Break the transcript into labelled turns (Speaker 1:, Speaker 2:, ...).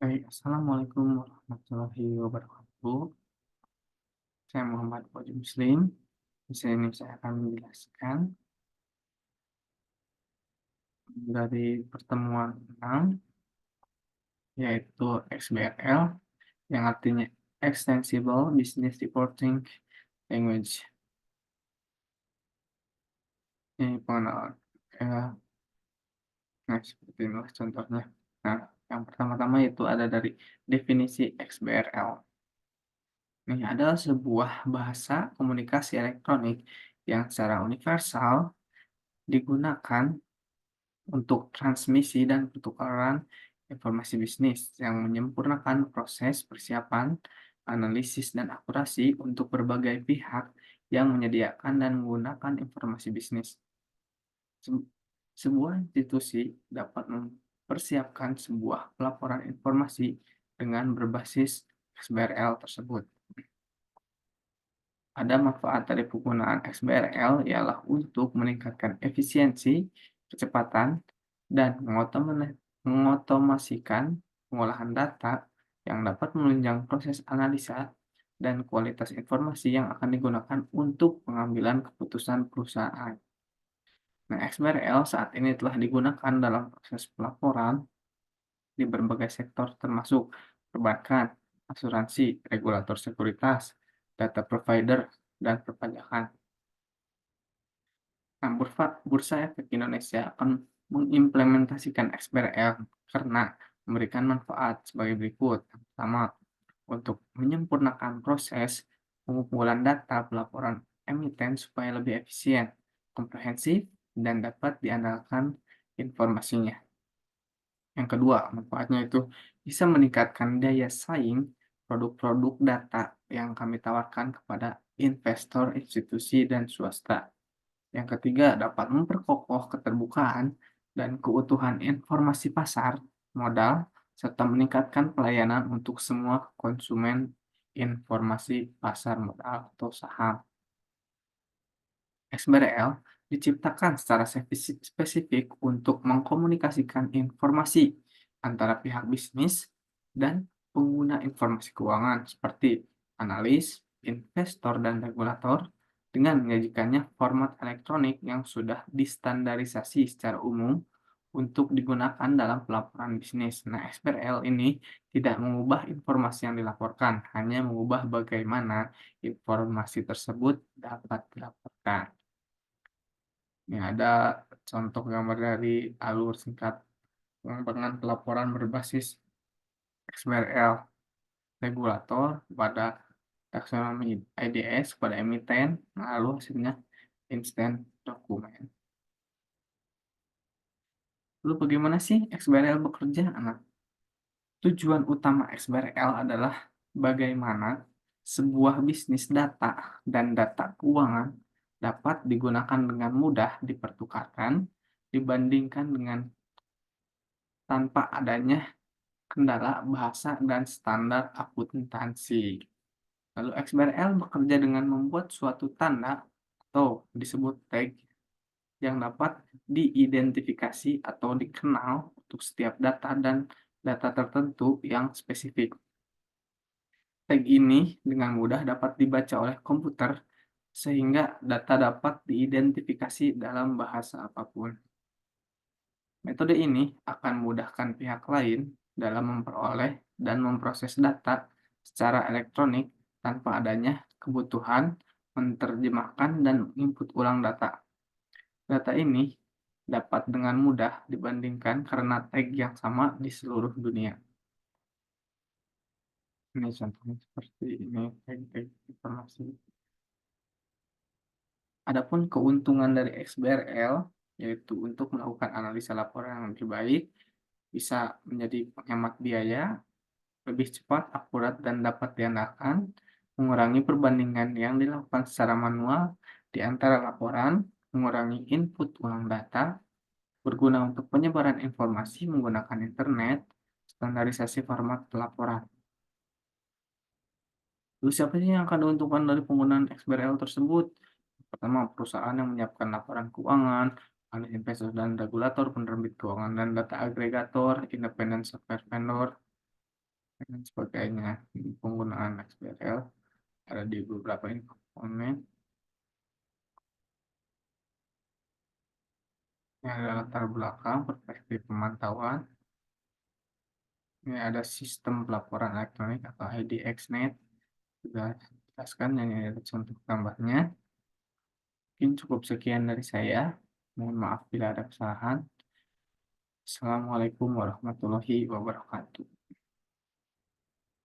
Speaker 1: Baik, assalamualaikum warahmatullahi wabarakatuh. Saya Muhammad Fauzi Muslim. Di sini saya akan menjelaskan dari pertemuan 6, yaitu XBRL, yang artinya Extensible Business Reporting Language. Ini pengenalan. Ya, nah, seperti inilah contohnya. Nah, yang pertama-tama itu ada dari definisi XBRL. Ini adalah sebuah bahasa komunikasi elektronik yang secara universal digunakan untuk transmisi dan pertukaran informasi bisnis yang menyempurnakan proses persiapan, analisis, dan akurasi untuk berbagai pihak yang menyediakan dan menggunakan informasi bisnis. Sem- Sebuah institusi dapat mempersiapkan sebuah pelaporan informasi dengan berbasis XBRL tersebut. Ada manfaat dari penggunaan XBRL ialah untuk meningkatkan efisiensi, kecepatan, dan mengotomasikan pengolahan data yang dapat menunjang proses analisa dan kualitas informasi yang akan digunakan untuk pengambilan keputusan perusahaan. Nah, XBRL saat ini telah digunakan dalam proses pelaporan di berbagai sektor termasuk perbankan, asuransi, regulator sekuritas, data provider, dan perpajakan. Nah, Bursa Efek Indonesia akan mengimplementasikan XBRL karena memberikan manfaat sebagai berikut. Yang pertama, untuk menyempurnakan proses pengumpulan data pelaporan emiten supaya lebih efisien, komprehensif, dan dapat diandalkan informasinya. Yang kedua, manfaatnya itu bisa meningkatkan daya saing produk-produk data yang kami tawarkan kepada investor, institusi, dan swasta. Yang ketiga, dapat memperkokoh keterbukaan dan keutuhan informasi pasar, modal, serta meningkatkan pelayanan untuk semua konsumen informasi pasar modal atau saham. XBRL diciptakan secara spesifik untuk mengkomunikasikan informasi antara pihak bisnis dan pengguna informasi keuangan seperti analis, investor, dan regulator dengan menyajikannya format elektronik yang sudah distandarisasi secara umum untuk digunakan dalam pelaporan bisnis. Nah, XBRL ini tidak mengubah informasi yang dilaporkan, hanya mengubah bagaimana informasi tersebut dapat dilaporkan. Ini ada contoh gambar dari alur singkat pengembangan pelaporan berbasis XBRL regulator pada taksonomi IDS pada emiten, lalu hasilnya instant dokumen. Lalu bagaimana sih XBRL bekerja? Nah, tujuan utama XBRL adalah bagaimana sebuah bisnis data dan data keuangan dapat digunakan dengan mudah dipertukarkan dibandingkan dengan tanpa adanya kendala bahasa dan standar akuntansi. Lalu XBRL bekerja dengan membuat suatu tanda atau disebut tag yang dapat diidentifikasi atau dikenal untuk setiap data dan data tertentu yang spesifik. Tag ini dengan mudah dapat dibaca oleh komputer sehingga data dapat diidentifikasi dalam bahasa apapun. Metode ini akan memudahkan pihak lain dalam memperoleh dan memproses data secara elektronik tanpa adanya kebutuhan menerjemahkan dan menginput ulang data. Data ini dapat dengan mudah dibandingkan karena tag yang sama di seluruh dunia. Ini contohnya seperti ini, tag-tag informasi. Adapun keuntungan dari XBRL yaitu untuk melakukan analisa laporan yang lebih baik, bisa menjadi penghemat biaya, lebih cepat, akurat, dan dapat diandalkan, mengurangi perbandingan yang dilakukan secara manual di antara laporan, mengurangi input ulang data, berguna untuk penyebaran informasi menggunakan internet, standarisasi format pelaporan. Lalu siapa sih yang akan diuntungkan dari penggunaan XBRL tersebut? Pertama, perusahaan yang menyiapkan laporan keuangan, ahli investor dan regulator, penerbit keuangan dan data agregator, independent software vendor, dan sebagainya. Penggunaan XBRL ada di beberapa komponen. Ini adalah latar belakang perspektif pemantauan. Ini ada sistem pelaporan elektronik atau IDXnet. Sudah jelaskan yang ini ada contoh tambahnya. Mungkin cukup sekian dari saya. Mohon maaf bila ada kesalahan. Assalamualaikum warahmatullahi wabarakatuh.